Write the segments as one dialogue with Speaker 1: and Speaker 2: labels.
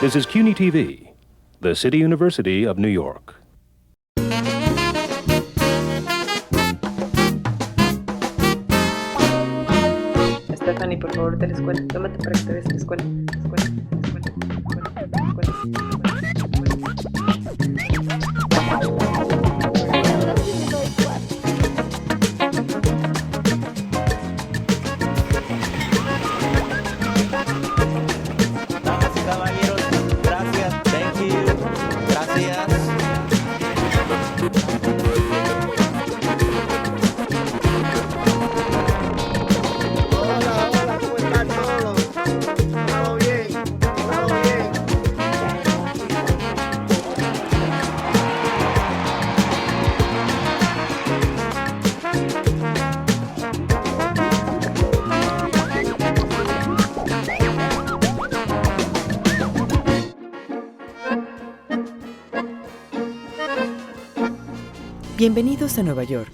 Speaker 1: This is CUNY TV, the City University of New York.
Speaker 2: Stephanie, por favor, de la escuela. Tómate para que te veas en la escuela.
Speaker 3: Damas y caballeros, gracias, thank you, gracias.
Speaker 4: Hola, ¿cómo están todos? ¿Todo bien? ¿Todo bien?
Speaker 5: Bienvenidos a Nueva York,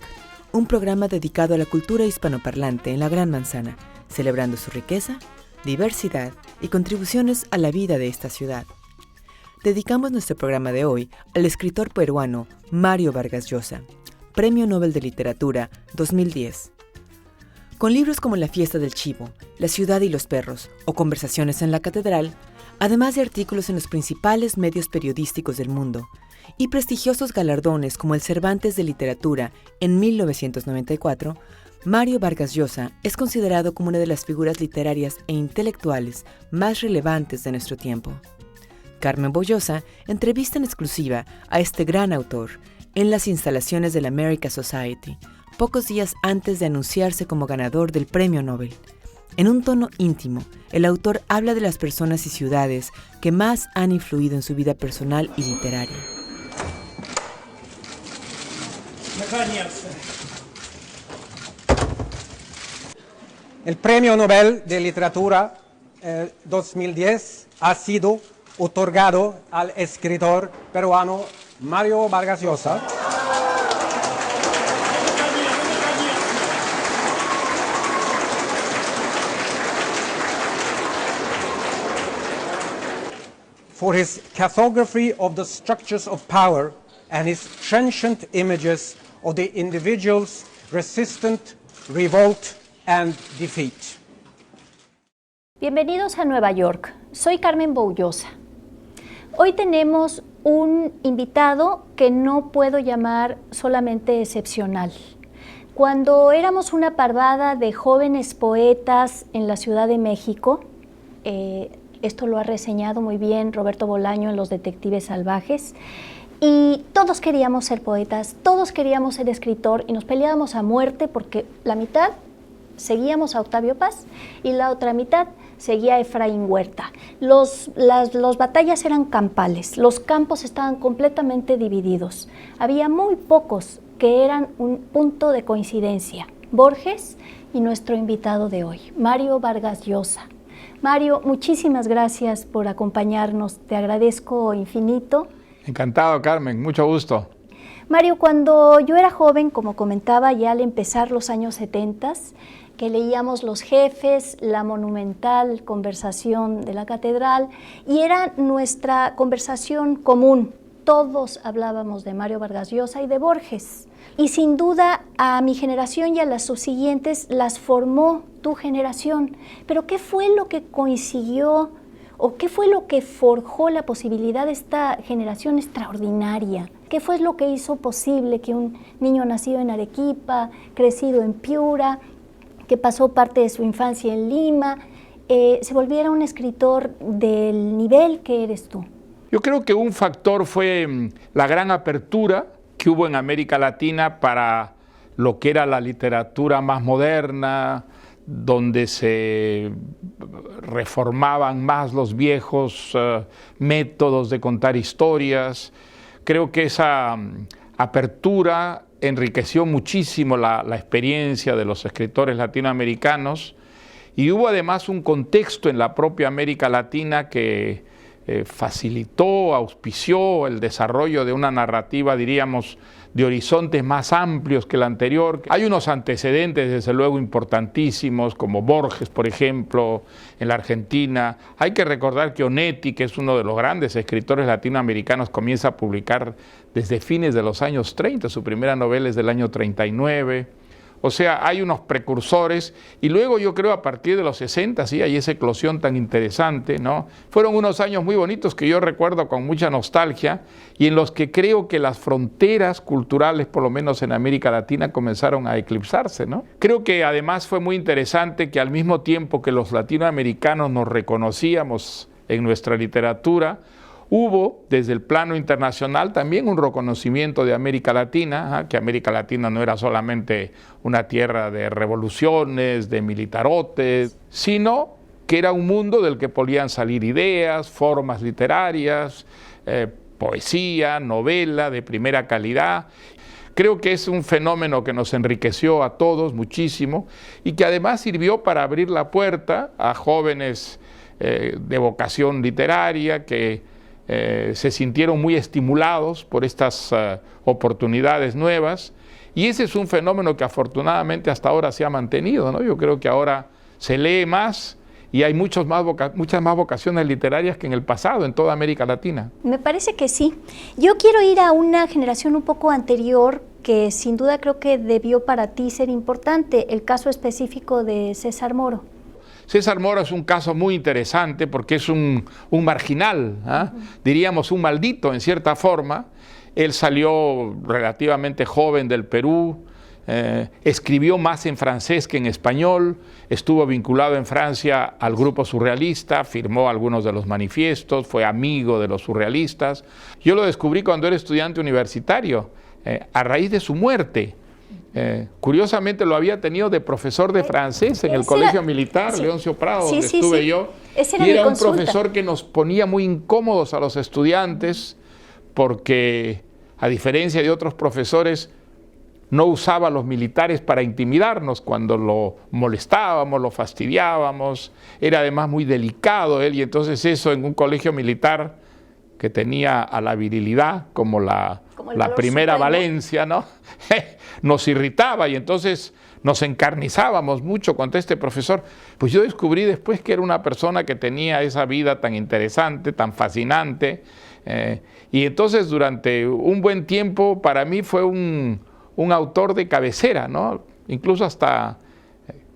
Speaker 5: un programa dedicado a la cultura hispanoparlante en la Gran Manzana, celebrando su riqueza, diversidad y contribuciones a la vida de esta ciudad. Dedicamos nuestro programa de hoy al escritor peruano Mario Vargas Llosa, Premio Nobel de Literatura 2010. Con libros como La fiesta del chivo, La ciudad y los perros o Conversaciones en la catedral, además de artículos en los principales medios periodísticos del mundo, y prestigiosos galardones como el Cervantes de Literatura en 1994, Mario Vargas Llosa es considerado como una de las figuras literarias e intelectuales más relevantes de nuestro tiempo. Carmen Bollosa entrevista en exclusiva a este gran autor en las instalaciones de la America Society, pocos días antes de anunciarse como ganador del Premio Nobel. En un tono íntimo, el autor habla de las personas y ciudades que más han influido en su vida personal y literaria.
Speaker 6: El Premio Nobel de Literatura 2010 ha sido otorgado al escritor peruano Mario Vargas Llosa. For his cartography of the structures of power and his transient images of the individual's resistance, revolt and defeat.
Speaker 7: Bienvenidos a Nueva York. Soy Carmen Bollosa. Hoy tenemos un invitado que no puedo llamar solamente excepcional. Cuando éramos una parvada de jóvenes poetas en la Ciudad de México, esto lo ha reseñado muy bien Roberto Bolaño en Los Detectives Salvajes, y todos queríamos ser poetas, todos queríamos ser escritor y nos peleábamos a muerte porque la mitad seguíamos a Octavio Paz y la otra mitad seguía a Efraín Huerta. Las batallas eran campales, los campos estaban completamente divididos. Había muy pocos que eran un punto de coincidencia: Borges y nuestro invitado de hoy, Mario Vargas Llosa. Mario, muchísimas gracias por acompañarnos, te agradezco infinito.
Speaker 8: Encantado, Carmen, mucho gusto.
Speaker 7: Mario, cuando yo era joven, como comentaba ya al empezar los años 70, que leíamos Los Jefes, la monumental conversación de la catedral, y era nuestra conversación común. Todos hablábamos de Mario Vargas Llosa y de Borges. Y sin duda a mi generación y a las subsiguientes las formó tu generación. Pero ¿qué fue lo que consiguió o qué fue lo que forjó la posibilidad de esta generación extraordinaria? ¿Qué fue lo que hizo posible que un niño nacido en Arequipa, crecido en Piura, que pasó parte de su infancia en Lima, se volviera un escritor del nivel que eres tú?
Speaker 8: Yo creo que un factor fue la gran apertura que hubo en América Latina para lo que era la literatura más moderna, donde se reformaban más los viejos métodos de contar historias. Creo que esa apertura enriqueció muchísimo la experiencia de los escritores latinoamericanos, y hubo además un contexto en la propia América Latina que facilitó, auspició el desarrollo de una narrativa, diríamos, de horizontes más amplios que el anterior. Hay unos antecedentes, desde luego, importantísimos, como Borges, por ejemplo, en la Argentina. Hay que recordar que Onetti, que es uno de los grandes escritores latinoamericanos, comienza a publicar desde fines de los años 30, su primera novela es del año 39. O sea, hay unos precursores, y luego yo creo a partir de los 60, sí, hay esa eclosión tan interesante, ¿no? Fueron unos años muy bonitos que yo recuerdo con mucha nostalgia, y en los que creo que las fronteras culturales, por lo menos en América Latina, comenzaron a eclipsarse, ¿no? Creo que además fue muy interesante que al mismo tiempo que los latinoamericanos nos reconocíamos en nuestra literatura, hubo desde el plano internacional también un reconocimiento de América Latina, que América Latina no era solamente una tierra de revoluciones, de militarotes, sino que era un mundo del que podían salir ideas, formas literarias, poesía, novela de primera calidad. Creo que es un fenómeno que nos enriqueció a todos muchísimo y que además sirvió para abrir la puerta a jóvenes de vocación literaria que se sintieron muy estimulados por estas oportunidades nuevas, y ese es un fenómeno que afortunadamente hasta ahora se ha mantenido, ¿no? Yo creo que ahora se lee más y hay muchas más vocaciones literarias que en el pasado en toda América Latina.
Speaker 7: Me parece que sí. Yo quiero ir a una generación un poco anterior que sin duda creo que debió para ti ser importante, el caso específico de César Moro.
Speaker 8: César Moro es un caso muy interesante porque es un marginal, diríamos un maldito en cierta forma. Él salió relativamente joven del Perú, escribió más en francés que en español, estuvo vinculado en Francia al grupo surrealista, firmó algunos de los manifiestos, fue amigo de los surrealistas. Yo lo descubrí cuando era estudiante universitario, a raíz de su muerte. Curiosamente lo había tenido de profesor de francés en el colegio militar, sí, Leoncio Prado, donde estuve yo. Y era un profesor que nos ponía muy incómodos a los estudiantes porque, a diferencia de otros profesores, no usaba a los militares para intimidarnos cuando lo molestábamos, lo fastidiábamos. Era además muy delicado él, y entonces eso en un colegio militar que tenía a la virilidad como la primera valencia, ¿no? Nos irritaba, y entonces nos encarnizábamos mucho contra este profesor. Pues yo descubrí después que era una persona que tenía esa vida tan interesante, tan fascinante, y entonces durante un buen tiempo para mí fue un autor de cabecera, ¿no? Incluso hasta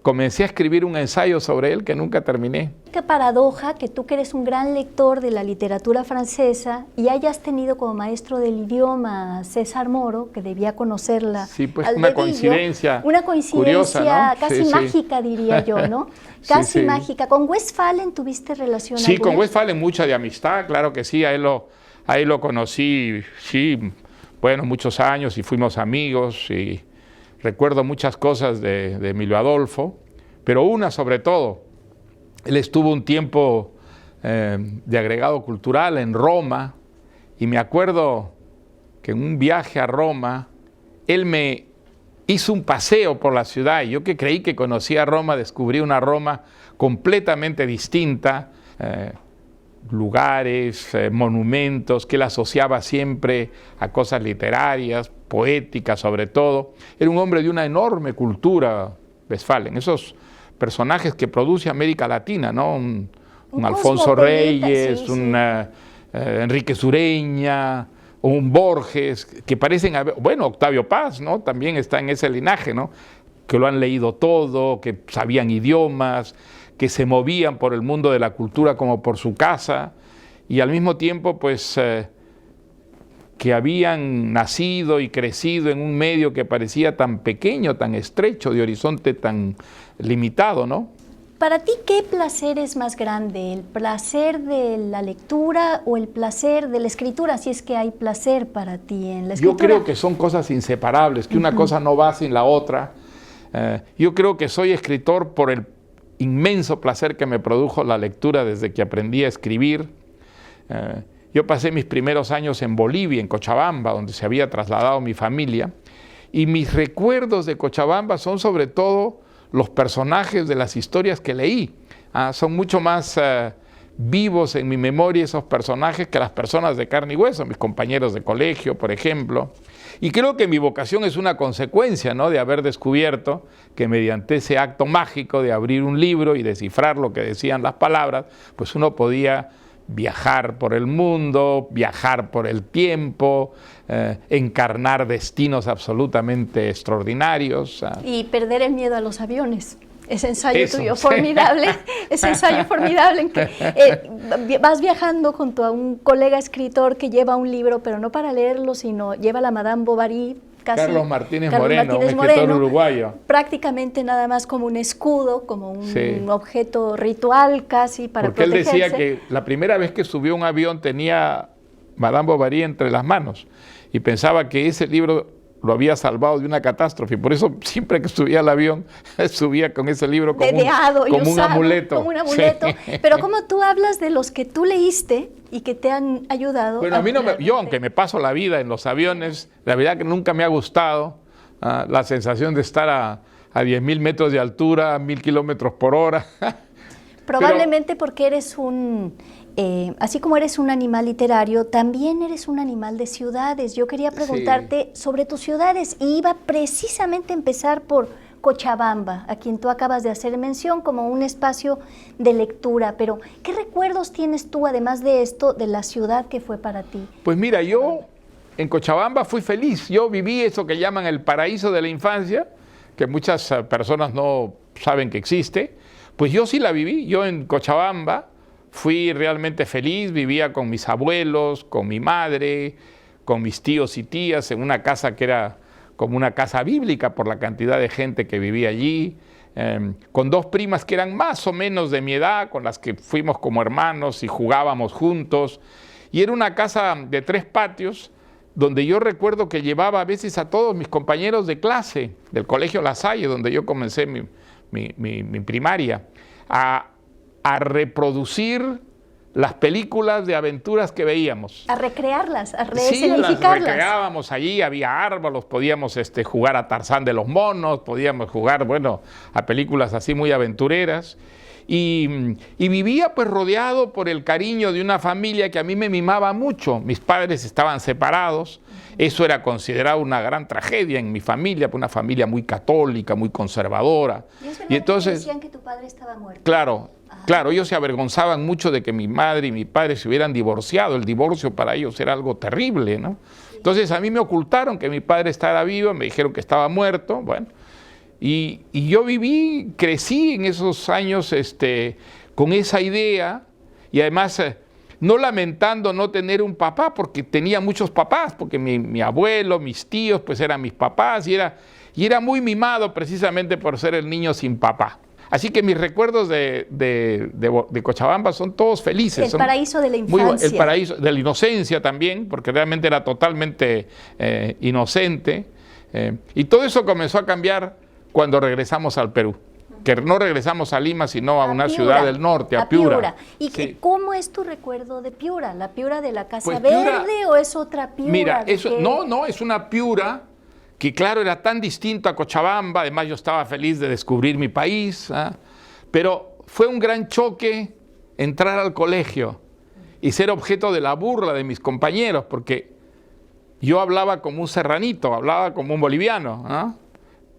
Speaker 8: comencé a escribir un ensayo sobre él que nunca terminé.
Speaker 7: Qué paradoja que tú, que eres un gran lector de la literatura francesa, y hayas tenido como maestro del idioma a César Moro, que debía conocerla.
Speaker 8: Sí, pues una coincidencia curiosa, ¿no?
Speaker 7: Casi mágica, diría yo, ¿no? Casi mágica. ¿Con Westphalen tuviste relación?
Speaker 8: Sí, con Westphalen mucha de amistad, claro que sí, a él lo conocí, sí, bueno, muchos años, y fuimos amigos, y recuerdo muchas cosas de Emilio Adolfo, pero una sobre todo. Él estuvo un tiempo de agregado cultural en Roma, y me acuerdo que en un viaje a Roma, él me hizo un paseo por la ciudad, y yo, que creí que conocía Roma, descubrí una Roma completamente distinta, lugares, monumentos que él asociaba siempre a cosas literarias, poéticas sobre todo. Era un hombre de una enorme cultura, Westphalen, esos personajes que produce América Latina, ¿no? Un Alfonso Reyes, un Enrique Sureña, un Borges, que parecen, bueno, Octavio Paz, ¿no? También está en ese linaje, ¿no? Que lo han leído todo, que sabían idiomas, que se movían por el mundo de la cultura como por su casa, y al mismo tiempo, pues, que habían nacido y crecido en un medio que parecía tan pequeño, tan estrecho, de horizonte tan limitado, ¿no?
Speaker 7: Para ti, ¿qué placer es más grande? ¿El placer de la lectura o el placer de la escritura? Si es que hay placer para ti en la escritura.
Speaker 8: Yo creo que son cosas inseparables, que una cosa no va sin la otra. Yo creo que soy escritor por el inmenso placer que me produjo la lectura desde que aprendí a escribir. Yo pasé mis primeros años en Bolivia, en Cochabamba, donde se había trasladado mi familia, y mis recuerdos de Cochabamba son sobre todo los personajes de las historias que leí. Son mucho más vivos en mi memoria esos personajes que las personas de carne y hueso, mis compañeros de colegio, por ejemplo. Y creo que mi vocación es una consecuencia, ¿no?, de haber descubierto que mediante ese acto mágico de abrir un libro y descifrar lo que decían las palabras, pues uno podía viajar por el mundo, viajar por el tiempo, encarnar destinos absolutamente extraordinarios.
Speaker 7: Y perder el miedo a los aviones. Ese ensayo
Speaker 8: Eso,
Speaker 7: tuyo,
Speaker 8: sí.
Speaker 7: formidable, ese ensayo formidable en que vas viajando junto a un colega escritor que lleva un libro, pero no para leerlo, sino lleva la Madame Bovary, casi,
Speaker 8: Carlos Martínez Moreno, un escritor
Speaker 7: Moreno,
Speaker 8: uruguayo.
Speaker 7: prácticamente nada más como un escudo, como un
Speaker 8: Sí.
Speaker 7: objeto ritual casi para
Speaker 8: Porque él
Speaker 7: protegerse.
Speaker 8: decía que la primera vez que subió a un avión tenía Madame Bovary entre las manos y pensaba que ese libro lo había salvado de una catástrofe. Por eso siempre que subía al avión, subía con ese libro como,
Speaker 7: Dedeado y
Speaker 8: como un
Speaker 7: usado,
Speaker 8: amuleto.
Speaker 7: como un amuleto.
Speaker 8: Sí.
Speaker 7: Pero como tú hablas de los que tú leíste y que te han ayudado.
Speaker 8: Bueno, a mí no me,
Speaker 7: realmente-
Speaker 8: yo aunque me paso la vida en los aviones, la verdad que nunca me ha gustado la sensación de estar a 10.000 metros de altura, a 1.000 kilómetros por hora.
Speaker 7: Probablemente porque eres así como eres un animal literario, también eres un animal de ciudades. Yo quería preguntarte sobre tus ciudades y iba precisamente a empezar por Cochabamba, a quien tú acabas de hacer mención como un espacio de lectura. Pero, ¿qué recuerdos tienes tú, además de esto, de la ciudad que fue para ti?
Speaker 8: Pues mira, yo en Cochabamba fui feliz. Yo viví eso que llaman el paraíso de la infancia, que muchas personas no saben que existe. Pues yo sí la viví. Yo en Cochabamba fui realmente feliz, vivía con mis abuelos, con mi madre, con mis tíos y tías, en una casa que era como una casa bíblica por la cantidad de gente que vivía allí, con dos primas que eran más o menos de mi edad, con las que fuimos como hermanos y jugábamos juntos. Y era una casa de 3 patios, donde yo recuerdo que llevaba a veces a todos mis compañeros de clase del Colegio La Salle, donde yo comencé mi primaria, a reproducir las películas de aventuras que veíamos.
Speaker 7: A recrearlas, a
Speaker 8: Sí, las
Speaker 7: reescenificarlas.
Speaker 8: recreábamos allí, había árboles, podíamos jugar a Tarzán de los monos, podíamos jugar, bueno, a películas así muy aventureras. Y vivía pues rodeado por el cariño de una familia que a mí me mimaba mucho. Mis padres estaban separados, eso era considerado una gran tragedia en mi familia, una familia muy católica, muy conservadora.
Speaker 7: ¿Y es verdad
Speaker 8: Y entonces,
Speaker 7: que decían que tu padre estaba muerto?
Speaker 8: claro, ellos se avergonzaban mucho de que mi madre y mi padre se hubieran divorciado. El divorcio para ellos era algo terrible, ¿no? Entonces a mí me ocultaron que mi padre estaba vivo, me dijeron que estaba muerto, bueno. Y yo crecí en esos años con esa idea y además no lamentando no tener un papá, porque tenía muchos papás, porque mi abuelo, mis tíos, pues eran mis papás y era muy mimado precisamente por ser el niño sin papá. Así que mis recuerdos de Cochabamba son todos felices.
Speaker 7: El
Speaker 8: son
Speaker 7: paraíso de la
Speaker 8: muy
Speaker 7: infancia.
Speaker 8: el paraíso de la inocencia también, porque realmente era totalmente inocente. Y todo eso comenzó a cambiar cuando regresamos al Perú, que no regresamos a Lima, sino a una
Speaker 7: Piura,
Speaker 8: ciudad del norte, a Piura.
Speaker 7: ¿Y
Speaker 8: Sí.
Speaker 7: cómo es tu recuerdo de Piura? ¿La Piura de la Casa
Speaker 8: Pues Piura-
Speaker 7: Verde o es otra Piura?
Speaker 8: Mira,
Speaker 7: ¿De
Speaker 8: eso,
Speaker 7: qué?
Speaker 8: no, es una Piura que claro era tan distinto a Cochabamba, además yo estaba feliz de descubrir mi país, pero fue un gran choque entrar al colegio y ser objeto de la burla de mis compañeros, porque yo hablaba como un serranito, hablaba como un boliviano,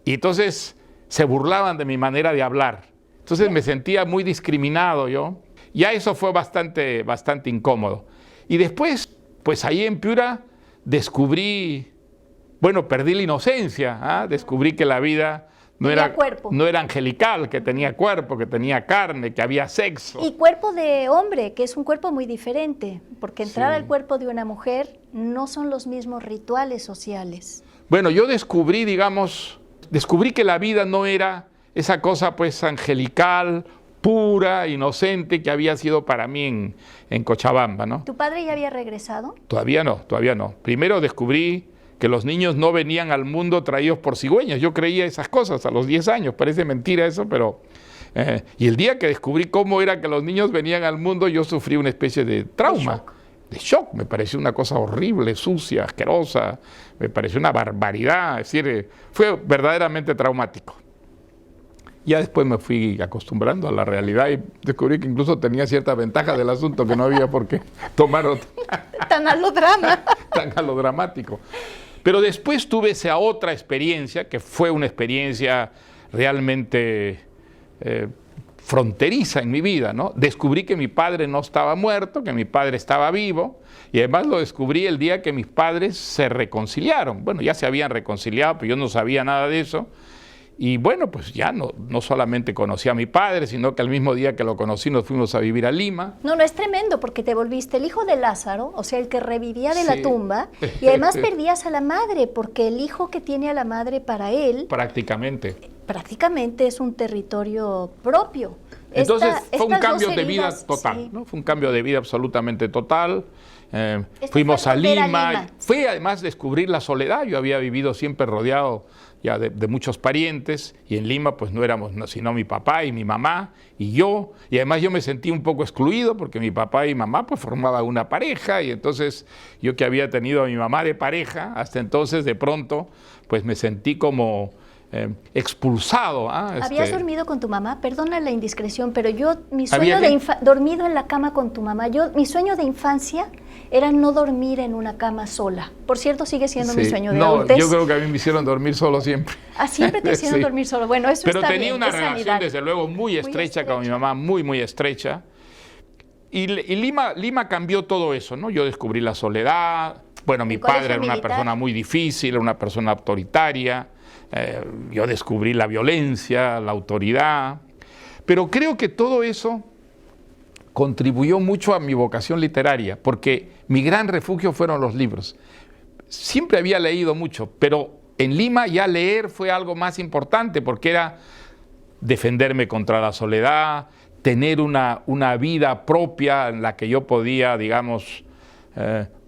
Speaker 8: y entonces se burlaban de mi manera de hablar. Entonces me sentía muy discriminado yo. Ya eso fue bastante incómodo. Y después, pues ahí en Piura descubrí, bueno, perdí la inocencia, descubrí que la vida no
Speaker 7: Tenía
Speaker 8: era,
Speaker 7: cuerpo.
Speaker 8: no era angelical, que tenía cuerpo, que tenía carne, que había sexo.
Speaker 7: Y cuerpo de hombre, que es un cuerpo muy diferente, porque entrar
Speaker 8: Sí.
Speaker 7: al cuerpo de una mujer no son los mismos rituales sociales.
Speaker 8: Bueno, yo descubrí que la vida no era esa cosa pues angelical, pura, inocente que había sido para mí en Cochabamba, ¿no?
Speaker 7: ¿Tu padre ya había regresado?
Speaker 8: Todavía no. Primero descubrí que los niños no venían al mundo traídos por cigüeñas. Yo creía esas cosas a los 10 años, parece mentira eso, pero... y el día que descubrí cómo era que los niños venían al mundo, yo sufrí una especie de trauma. De shock, me pareció una cosa horrible, sucia, asquerosa, me pareció una barbaridad, es decir, fue verdaderamente traumático. Ya después me fui acostumbrando a la realidad y descubrí que incluso tenía cierta ventaja del asunto, que no había por qué tomar
Speaker 7: Tan a lo drama.
Speaker 8: tan a lo dramático. Pero después tuve esa otra experiencia, que fue una experiencia realmente fronteriza en mi vida, ¿no? Descubrí que mi padre no estaba muerto, que mi padre estaba vivo, y además lo descubrí el día que mis padres se reconciliaron. Bueno, ya se habían reconciliado, pero yo no sabía nada de eso. Y bueno, pues ya no solamente conocí a mi padre, sino que al mismo día que lo conocí nos fuimos a vivir a Lima.
Speaker 7: No, es tremendo porque te volviste el hijo de Lázaro, o sea, el que revivía de la
Speaker 8: Sí.
Speaker 7: tumba, y además perdías a la madre, porque el hijo que tiene a la madre para él
Speaker 8: Prácticamente.
Speaker 7: prácticamente es un territorio propio.
Speaker 8: Entonces fue un
Speaker 7: Estas
Speaker 8: cambio
Speaker 7: dos
Speaker 8: de vida
Speaker 7: heridas,
Speaker 8: total,
Speaker 7: sí.
Speaker 8: ¿no? Fue un cambio de vida absolutamente total.
Speaker 7: Esto
Speaker 8: Fuimos
Speaker 7: fue
Speaker 8: a
Speaker 7: volver a
Speaker 8: Lima.
Speaker 7: Lima.
Speaker 8: Fue además descubrir la soledad. Yo había vivido siempre rodeado ya de muchos parientes, y en Lima pues no éramos sino mi papá y mi mamá y yo, y además yo me sentí un poco excluido porque mi papá y mamá pues formaban una pareja, y entonces yo que había tenido a mi mamá de pareja hasta entonces, de pronto pues me sentí como expulsado.
Speaker 7: ¿Habías dormido con tu mamá? Perdona la indiscreción, pero mi
Speaker 8: ¿Había
Speaker 7: sueño
Speaker 8: qué?
Speaker 7: dormido en la cama con tu mamá, mi sueño de infancia era no dormir en una cama sola. Por cierto, sigue siendo mi
Speaker 8: Sí.
Speaker 7: sueño de
Speaker 8: No,
Speaker 7: adultez.
Speaker 8: yo creo que a mí me hicieron dormir solo siempre.
Speaker 7: Siempre te hicieron
Speaker 8: Sí.
Speaker 7: dormir solo. Bueno, eso
Speaker 8: Pero
Speaker 7: está
Speaker 8: tenía
Speaker 7: bien,
Speaker 8: una
Speaker 7: es
Speaker 8: relación,
Speaker 7: sanidad.
Speaker 8: desde luego, muy estrecha con mi mamá, muy estrecha. Y Lima cambió todo eso, ¿no? Yo descubrí la soledad. Bueno, mi
Speaker 7: El colegio
Speaker 8: padre era una
Speaker 7: militar.
Speaker 8: persona muy difícil, era una persona autoritaria. Yo descubrí la violencia, la autoridad. Pero creo que todo eso contribuyó mucho a mi vocación literaria, porque mi gran refugio fueron los libros. Siempre había leído mucho, pero en Lima ya leer fue algo más importante, porque era defenderme contra la soledad, tener una vida propia en la que yo podía, digamos,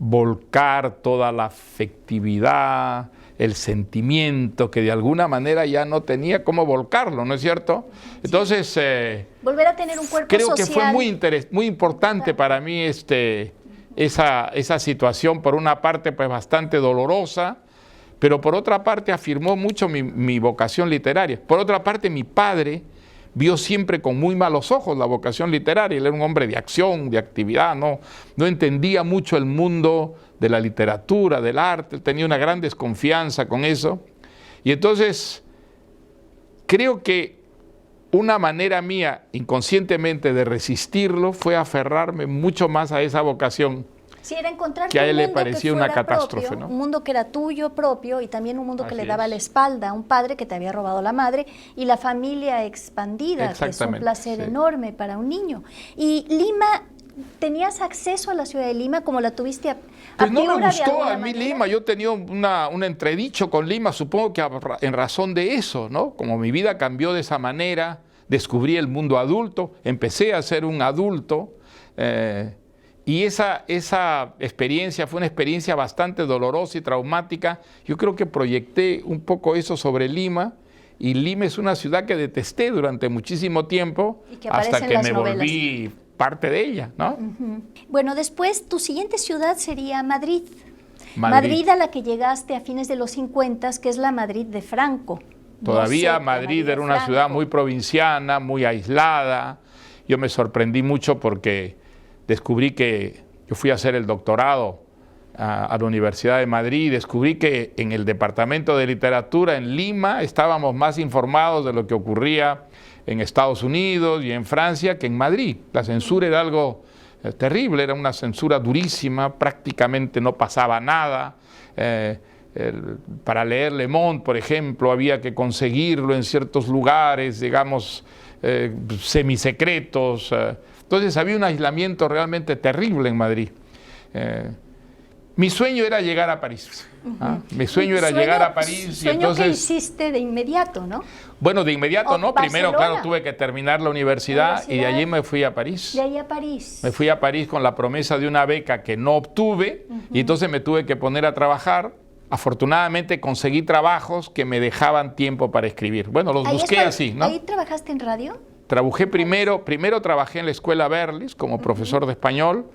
Speaker 8: volcar toda la afectividad, el sentimiento, que de alguna manera ya no tenía cómo volcarlo, ¿no es cierto? Entonces,
Speaker 7: Volver a tener un cuerpo
Speaker 8: creo
Speaker 7: social.
Speaker 8: que fue muy importante para mí esa situación, por una parte pues bastante dolorosa, pero por otra parte afirmó mucho mi vocación literaria. Por otra parte, mi padre vio siempre con muy malos ojos la vocación literaria. Él era un hombre de acción, de actividad, no entendía mucho el mundo de la literatura, del arte, tenía una gran desconfianza con eso. Y entonces creo que una manera mía, inconscientemente, de resistirlo fue aferrarme mucho más a esa vocación.
Speaker 7: Sí, era encontrar
Speaker 8: Que a
Speaker 7: un
Speaker 8: él le
Speaker 7: mundo
Speaker 8: parecía
Speaker 7: que
Speaker 8: una
Speaker 7: fuera
Speaker 8: catástrofe,
Speaker 7: propio,
Speaker 8: ¿no?
Speaker 7: un mundo que era tuyo propio, y también un mundo que
Speaker 8: Así
Speaker 7: le daba
Speaker 8: es.
Speaker 7: la espalda a un padre que te había robado la madre, y la familia expandida, que es un
Speaker 8: Exactamente,
Speaker 7: placer
Speaker 8: sí.
Speaker 7: enorme para un niño. Y Lima, ¿tenías acceso a la ciudad de Lima como la tuviste a
Speaker 8: Pues no me
Speaker 7: Piura de
Speaker 8: gustó
Speaker 7: alguna
Speaker 8: a mí
Speaker 7: manera?
Speaker 8: Lima, yo tenía un entredicho con Lima, supongo que en razón de eso, ¿no? Como mi vida cambió de esa manera, descubrí el mundo adulto, empecé a ser un adulto, y esa experiencia fue una experiencia bastante dolorosa y traumática. Yo creo que proyecté un poco eso sobre Lima, y Lima es una ciudad que detesté durante muchísimo tiempo,
Speaker 7: Y que aparece
Speaker 8: hasta
Speaker 7: en
Speaker 8: que
Speaker 7: las
Speaker 8: me
Speaker 7: novelas.
Speaker 8: volví parte de ella, ¿no?
Speaker 7: Bueno, después tu siguiente ciudad sería Madrid.
Speaker 8: Madrid.
Speaker 7: A la que llegaste a fines de los 50, que es la Madrid de Franco.
Speaker 8: Todavía
Speaker 7: No sé,
Speaker 8: Madrid
Speaker 7: de
Speaker 8: era una
Speaker 7: Franco.
Speaker 8: ciudad muy provinciana, muy aislada. Yo me sorprendí mucho porque descubrí que yo fui a hacer el doctorado a la Universidad de Madrid, y descubrí que en el Departamento de Literatura en Lima estábamos más informados de lo que ocurría en Estados Unidos y en Francia que en Madrid. La censura era algo terrible, era una censura durísima, prácticamente no pasaba nada. Para leer Le Monde, por ejemplo, había que conseguirlo en ciertos lugares, digamos, semisecretos. Entonces había un aislamiento realmente terrible en Madrid. Mi sueño era llegar a París. Mi sueño era llegar a París. Y
Speaker 7: Sueño
Speaker 8: entonces,
Speaker 7: que hiciste de inmediato, ¿no?
Speaker 8: bueno, de inmediato
Speaker 7: O
Speaker 8: no. Primero,
Speaker 7: Barcelona.
Speaker 8: claro, tuve que terminar la universidad, y de allí me fui a París.
Speaker 7: De ahí a París.
Speaker 8: Me fui a París con la promesa de una beca que no obtuve, y entonces me tuve que poner a trabajar. Afortunadamente conseguí trabajos que me dejaban tiempo para escribir. Bueno, los
Speaker 7: Ahí es
Speaker 8: busqué
Speaker 7: cuando-
Speaker 8: así, ¿no?
Speaker 7: ¿Ahí trabajaste en radio?
Speaker 8: Trabajé primero trabajé en la escuela Berlis como profesor de español,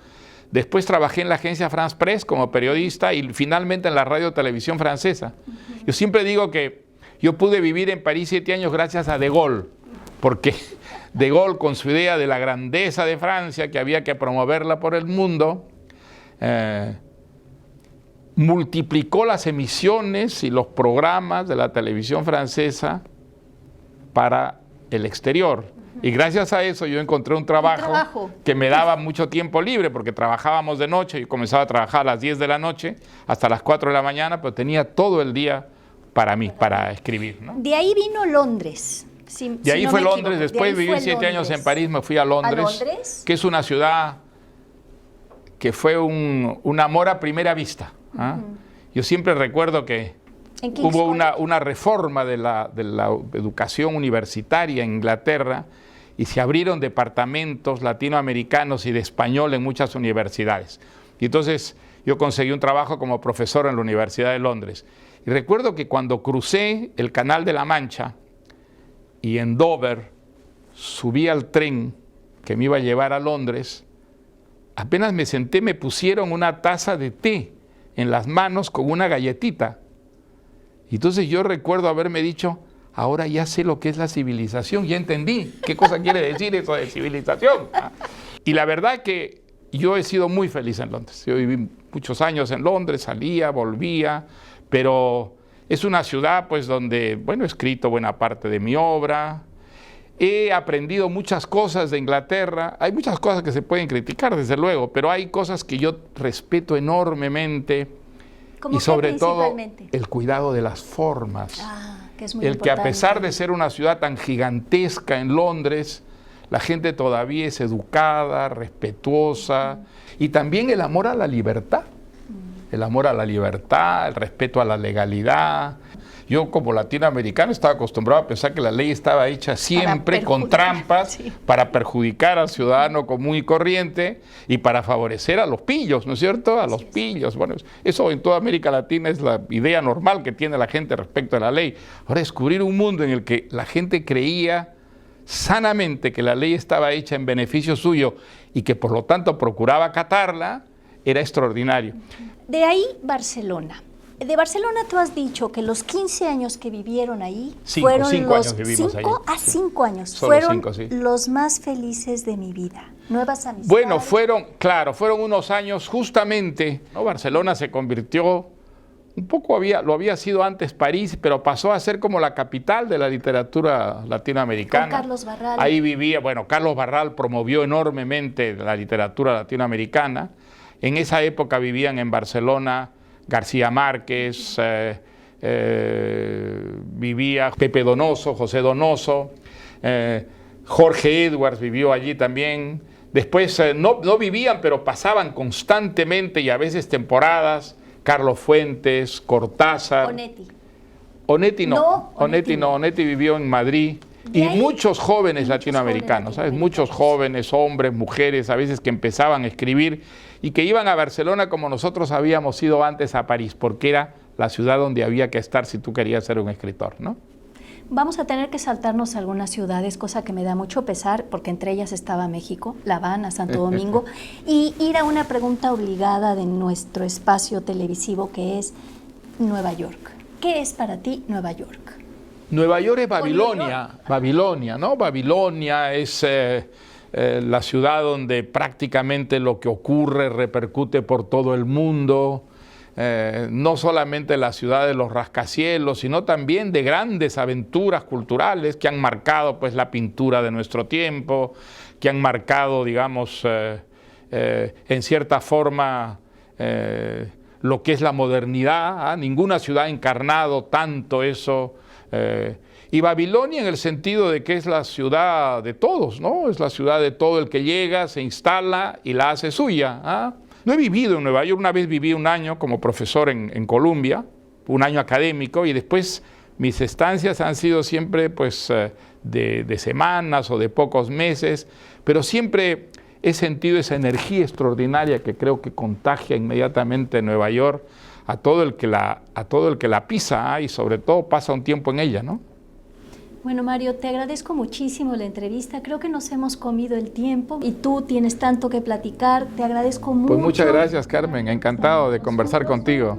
Speaker 8: después trabajé en la agencia France Press como periodista, y finalmente en la radio televisión francesa. Yo siempre digo que yo pude vivir en París 7 años gracias a De Gaulle, porque De Gaulle, con su idea de la grandeza de Francia, que había que promoverla por el mundo, multiplicó las emisiones y los programas de la televisión francesa para el exterior. Y gracias a eso yo encontré un trabajo que me daba mucho tiempo libre, porque trabajábamos de noche, yo comenzaba a trabajar a las 10 de la noche hasta las 4 de la mañana, pero tenía todo el día para mí, para escribir, ¿no?
Speaker 7: De ahí vino Londres.
Speaker 8: De ahí fue Londres, después viví 7 años en París, me fui a Londres, que es una ciudad que fue un amor a primera vista. Yo siempre recuerdo que hubo una reforma de la educación universitaria en Inglaterra y se abrieron departamentos latinoamericanos y de español en muchas universidades. Y entonces yo conseguí un trabajo como profesor en la Universidad de Londres. Y recuerdo que cuando crucé el Canal de la Mancha y en Dover subí al tren que me iba a llevar a Londres, apenas me senté me pusieron una taza de té en las manos con una galletita. Y entonces yo recuerdo haberme dicho, ahora ya sé lo que es la civilización, ya entendí qué cosa quiere decir eso de civilización. Y la verdad que yo he sido muy feliz en Londres. Yo viví muchos años en Londres, salía, volvía, pero es una ciudad pues donde, bueno, he escrito buena parte de mi obra, he aprendido muchas cosas de Inglaterra. Hay muchas cosas que se pueden criticar, desde luego, pero hay cosas que yo respeto enormemente. Y sobre todo el cuidado de las formas.
Speaker 7: Que es muy
Speaker 8: el
Speaker 7: importante.
Speaker 8: Que a pesar de ser una ciudad tan gigantesca en Londres, la gente todavía es educada, respetuosa, y también el amor a la libertad. El amor a la libertad, el respeto a la legalidad. Yo como latinoamericano estaba acostumbrado a pensar que la ley estaba hecha siempre con trampas, para perjudicar al ciudadano común y corriente y para favorecer a los pillos, ¿no es cierto? A los pillos. Bueno, eso en toda América Latina es la idea normal que tiene la gente respecto a la ley. Ahora, descubrir un mundo en el que la gente creía sanamente que la ley estaba hecha en beneficio suyo y que por lo tanto procuraba acatarla, era extraordinario.
Speaker 7: De ahí Barcelona. De Barcelona tú has dicho que los 15 años que vivieron ahí fueron
Speaker 8: 5 años vivimos ahí.
Speaker 7: 5 años.
Speaker 8: Solo
Speaker 7: fueron
Speaker 8: 5, sí.
Speaker 7: Los más felices de mi vida. Nuevas amistades.
Speaker 8: Bueno, fueron unos años justamente, ¿no? Barcelona se convirtió, un poco lo había sido antes París, pero pasó a ser como la capital de la literatura latinoamericana.
Speaker 7: Con Carlos Barral.
Speaker 8: Ahí vivía, bueno, Carlos Barral promovió enormemente la literatura latinoamericana. En esa época vivían en Barcelona García Márquez, vivía Pepe Donoso, José Donoso, Jorge Edwards vivió allí también. Después no vivían, pero pasaban constantemente y a veces temporadas, Carlos Fuentes, Cortázar. Onetti no. Onetti vivió en Madrid. Y muchos jóvenes latinoamericanos, ¿sabes? Muchos jóvenes, hombres, mujeres, a veces que empezaban a escribir y que iban a Barcelona como nosotros habíamos ido antes a París, porque era la ciudad donde había que estar si tú querías ser un escritor, ¿no?
Speaker 7: Vamos a tener que saltarnos algunas ciudades, cosa que me da mucho pesar, porque entre ellas estaba México, La Habana, Santo Domingo, y ir a una pregunta obligada de nuestro espacio televisivo, que es Nueva York. ¿Qué es para ti Nueva York?
Speaker 8: Nueva York es Babilonia, ¿no? Babilonia es la ciudad donde prácticamente lo que ocurre repercute por todo el mundo, no solamente la ciudad de los rascacielos, sino también de grandes aventuras culturales que han marcado pues la pintura de nuestro tiempo, que han marcado, digamos, en cierta forma lo que es la modernidad. Ninguna ciudad ha encarnado tanto eso. Y Babilonia en el sentido de que es la ciudad de todos, ¿no? Es la ciudad de todo el que llega, se instala y la hace suya. No he vivido en Nueva York, una vez viví un año como profesor en Columbia, un año académico, y después mis estancias han sido siempre pues de semanas o de pocos meses, pero siempre he sentido esa energía extraordinaria que creo que contagia inmediatamente en Nueva York a todo el que la pisa y sobre todo pasa un tiempo en ella, ¿no?
Speaker 7: Bueno, Mario, te agradezco muchísimo la entrevista. Creo que nos hemos comido el tiempo y tú tienes tanto que platicar. Te agradezco mucho.
Speaker 8: Pues muchas gracias, Carmen. Encantado de conversar contigo.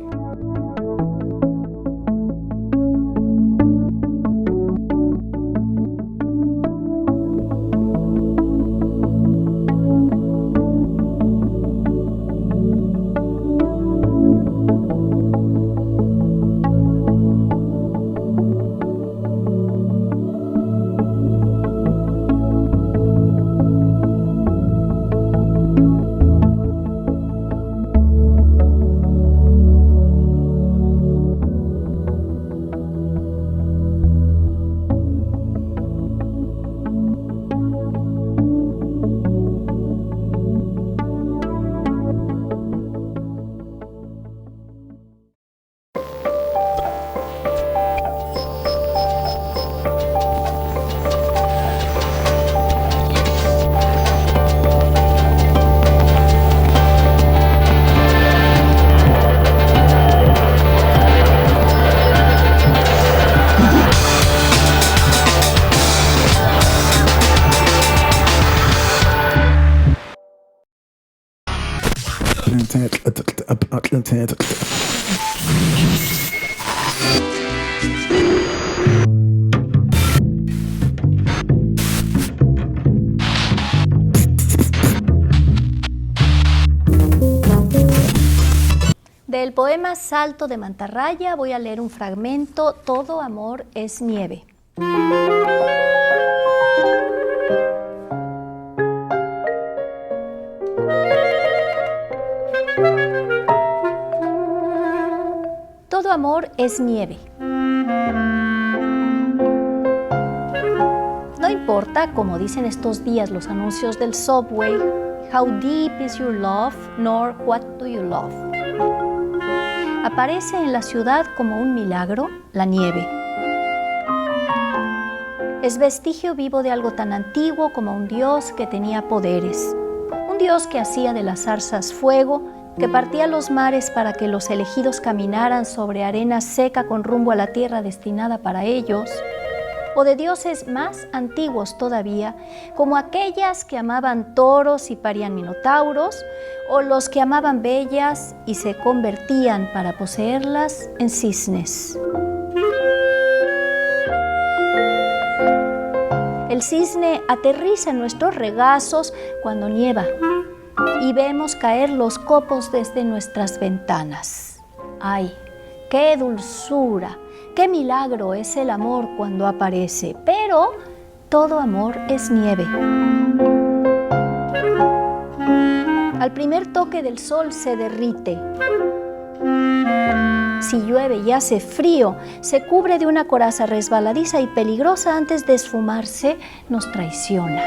Speaker 7: Del poema Salto de Mantarraya voy a leer un fragmento, Todo amor es nieve. Todo amor es nieve. No importa, como dicen estos días los anuncios del subway, how deep is your love, nor what do you love. Aparece en la ciudad como un milagro la nieve. Es vestigio vivo de algo tan antiguo como un Dios que tenía poderes. Un Dios que hacía de las zarzas fuego, que partía los mares para que los elegidos caminaran sobre arena seca con rumbo a la tierra destinada para ellos. O de dioses más antiguos todavía, como aquellas que amaban toros y parían minotauros, o los que amaban bellas y se convertían para poseerlas en cisnes. El cisne aterriza en nuestros regazos cuando nieva y vemos caer los copos desde nuestras ventanas. ¡Ay, qué dulzura! ¡Qué milagro es el amor cuando aparece! Pero todo amor es nieve. Al primer toque del sol se derrite. Si llueve y hace frío, se cubre de una coraza resbaladiza y peligrosa antes de esfumarse, nos traiciona.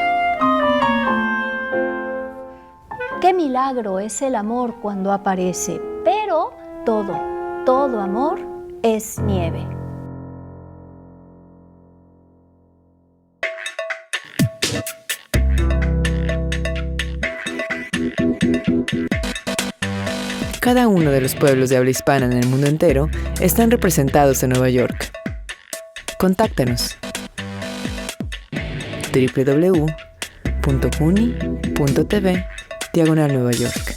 Speaker 7: ¡Qué milagro es el amor cuando aparece! Pero todo amor es nieve.
Speaker 5: Cada uno de los pueblos de habla hispana en el mundo entero están representados en Nueva York. Contáctanos. www.uni.tv/Nueva York.